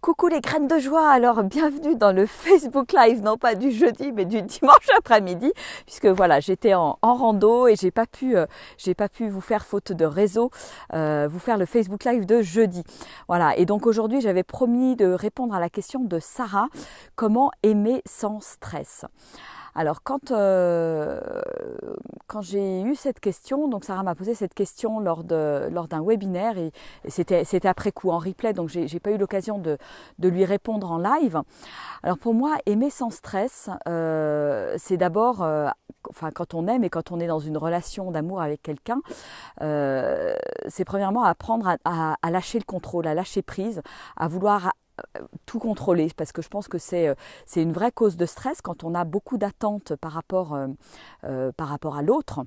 Coucou les graines de joie, alors bienvenue dans le Facebook Live, non pas du jeudi mais du dimanche après-midi, puisque voilà j'étais en rando et j'ai pas pu vous faire faute de réseau, vous faire le Facebook Live de jeudi. Voilà, et donc aujourd'hui j'avais promis de répondre à la question de Sarah, comment aimer sans stress. Alors quand j'ai eu cette question, donc Sarah m'a posé cette question lors d'un webinaire et c'était après coup en replay, donc j'ai pas eu l'occasion de lui répondre en live. Alors pour moi, aimer sans stress, c'est d'abord, quand on aime et quand on est dans une relation d'amour avec quelqu'un, c'est premièrement apprendre à lâcher le contrôle, à lâcher prise, à vouloir tout contrôler, parce que je pense que c'est une vraie cause de stress quand on a beaucoup d'attentes par rapport à l'autre.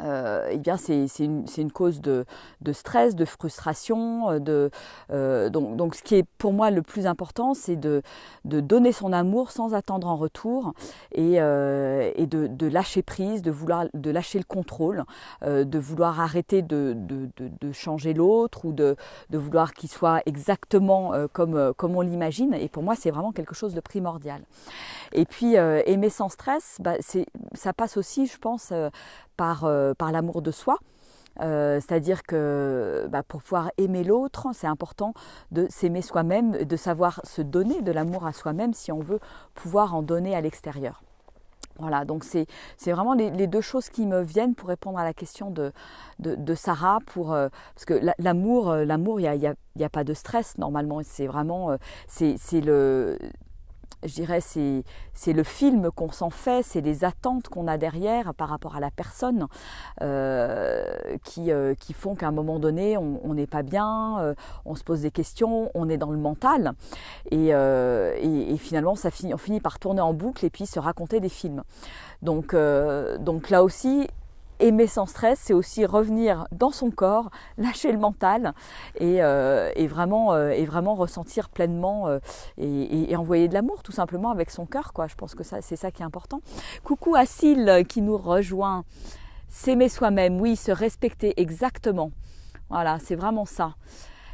Eh bien c'est une cause de stress, de frustration, donc ce qui est pour moi le plus important, c'est de donner son amour sans attendre en retour et de lâcher prise, de lâcher le contrôle, de vouloir arrêter de changer l'autre ou de vouloir qu'il soit exactement comme on l'imagine, et pour moi c'est vraiment quelque chose de primordial. Et puis aimer sans stress, ça passe aussi, je pense, par l'amour de soi. C'est-à-dire que pour pouvoir aimer l'autre, c'est important de s'aimer soi-même, de savoir se donner de l'amour à soi-même si on veut pouvoir en donner à l'extérieur. Voilà, donc c'est vraiment les deux choses qui me viennent pour répondre à la question de Sarah, parce que l'amour, il y a pas de stress normalement, c'est vraiment je dirais c'est le film qu'on s'en fait, c'est les attentes qu'on a derrière par rapport à la personne qui font qu'à un moment donné on n'est pas bien, on se pose des questions, on est dans le mental et finalement on finit par tourner en boucle et puis se raconter des films. Donc là aussi, aimer sans stress, c'est aussi revenir dans son corps, lâcher le mental et vraiment ressentir pleinement et envoyer de l'amour tout simplement avec son cœur, quoi. Je pense que c'est ça qui est important. Coucou à Syl qui nous rejoint. S'aimer soi-même, oui, se respecter exactement. Voilà, c'est vraiment ça.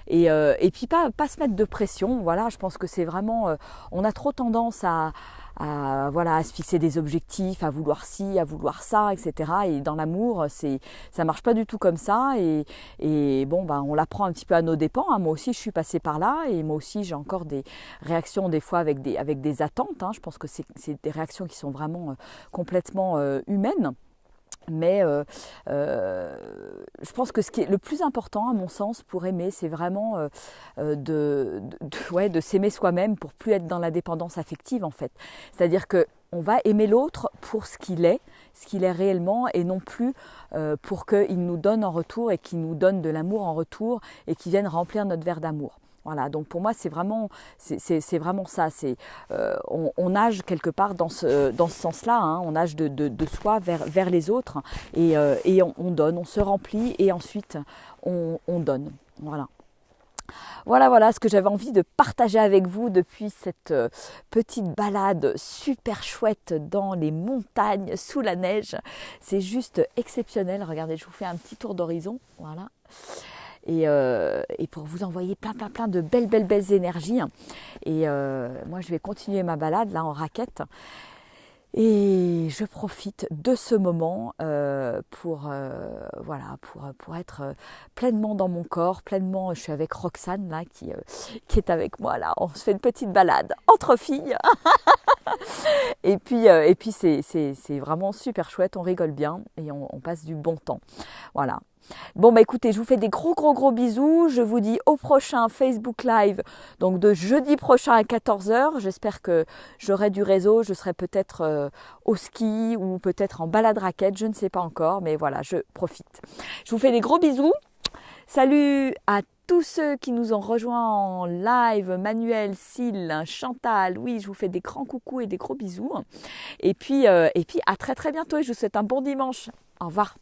Et puis pas se mettre de pression. Voilà, je pense que c'est vraiment, on a trop tendance à se fixer des objectifs, à vouloir ci, à vouloir ça, etc. Et dans l'amour, ça marche pas du tout comme ça. Et bon, on l'apprend un petit peu à nos dépens, hein. Moi aussi, je suis passée par là, et moi aussi, j'ai encore des réactions des fois avec des attentes, hein. Je pense que c'est des réactions qui sont vraiment complètement humaines. Mais je pense que ce qui est le plus important à mon sens pour aimer, c'est vraiment de s'aimer soi-même pour plus être dans la dépendance affective en fait. C'est-à-dire qu'on va aimer l'autre pour ce qu'il est réellement, et non plus pour qu'il nous donne en retour et qu'il nous donne de l'amour en retour et qu'il vienne remplir notre verre d'amour. Voilà, donc pour moi c'est vraiment ça. On nage quelque part dans ce sens-là, hein. On nage de soi vers les autres et on donne, on se remplit et ensuite on donne. Voilà ce que j'avais envie de partager avec vous depuis cette petite balade super chouette dans les montagnes sous la neige. C'est juste exceptionnel. Regardez, je vous fais un petit tour d'horizon. Voilà. Et pour vous envoyer plein de belles énergies. Et moi, je vais continuer ma balade là en raquette. Et je profite de ce moment pour être pleinement dans mon corps, pleinement. Je suis avec Roxane là qui est avec moi là. On se fait une petite balade entre filles. Et puis c'est vraiment super chouette. On rigole bien et on passe du bon temps. Voilà. Bon écoutez, je vous fais des gros bisous. Je vous dis au prochain Facebook Live, donc de jeudi prochain à 14h. J'espère que j'aurai du réseau. Je serai peut-être au ski ou peut-être en balade raquette. Je ne sais pas encore, mais voilà, je profite. Je vous fais des gros bisous. Salut à tous ceux qui nous ont rejoints en live, Manuel, Syl, Chantal, oui, je vous fais des grands coucous et des gros bisous. Et puis à très bientôt et je vous souhaite un bon dimanche. Au revoir.